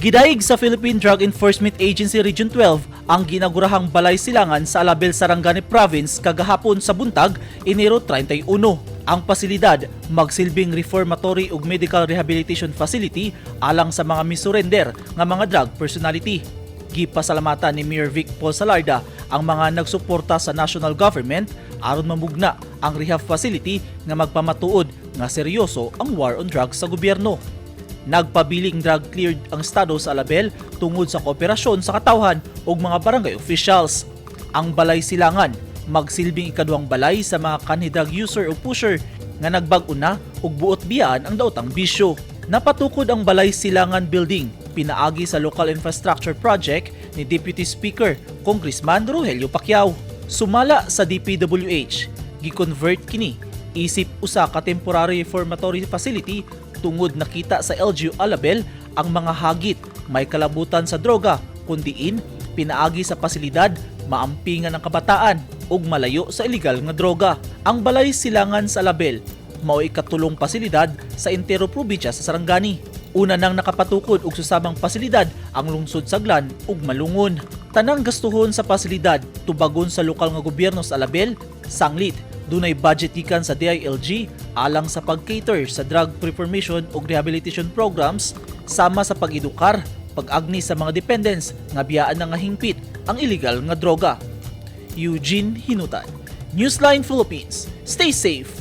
Gidayeg sa Philippine Drug Enforcement Agency Region 12 ang ginagurahang balay silangan sa Alabel, Sarangani Province kagahapon sa buntag, Enero 31. Ang pasilidad magsilbing reformatory ug medical rehabilitation facility alang sa mga misurrender nga mga drug personality. Gipasalamatan ni Mayor Vic Paul Salarda ang mga nagsuporta sa national government aron mamugna ang rehab facility nga magpamatuod nga seryoso ang war on drugs sa gobyerno. Nagpabiling drug-cleared ang estado sa Alabel tungod sa kooperasyon sa katawhan ug mga barangay officials. Ang balay silangan magsilbing ikaduhang balay sa mga kanhi drug user o pusher nga nagbag-o na ug buot biyaan ang daotang bisyo. Napatukod ang balay silangan building pinaagi sa local infrastructure project ni Deputy Speaker Congressman Rogelio Pacquiao. Sumala sa DPWH, gi-convert kini isip usa ka temporary reformatory facility tungod nakita sa LGU Alabel ang mga hagit may kalabutan sa droga kundiin pinaagi sa pasilidad maampingan ng kabataan ug malayo sa illegal nga droga. Ang balay silangan sa Alabel mao ikatulong pasilidad sa entero probinsya sa Sarangani. Una nang nakapatukod og susamang pasilidad ang lungsod Saglan ug Malungon. Tanang gastuhon sa pasilidad tubagon sa lokal nga gobyerno sa Alabel, sanglit dunay budget gikan sa DILG alang sa pag-cater sa drug reformation ug rehabilitation programs sama sa pag-edukar, pag-agni sa mga dependents nga biyaan na nga hingpit ang illegal nga droga. Eugene Hinutan, Newsline Philippines. Stay safe.